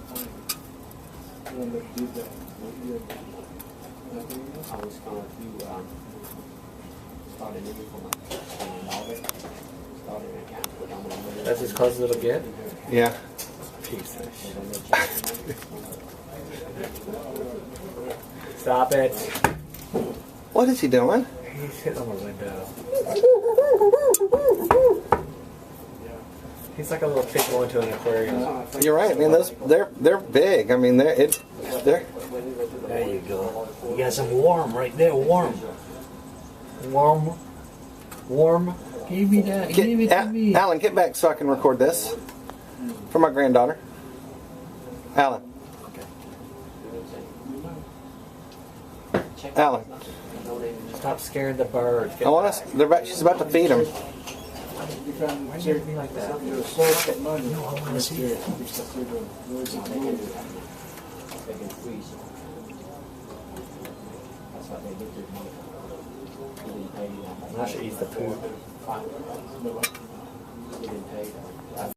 I was going to start a new for my started an account. That's as close as it'll get? Yeah. Piece of shit. Stop it. What is he doing? He's hitting on the window. He's like a little fish going to an aquarium. You're right. I mean, they're big. I mean, they're. There you go. You got some warm right there. Warm. Warm. Give me that. Give it to me. Alan, get back so I can record this for my granddaughter. Alan. Alan. Stop scaring the birds. I want us. She's about to feed them. Why do you be like that? No, I want to see it. They can freeze. That's what they did to me. I should eat the poop. He didn't pay them.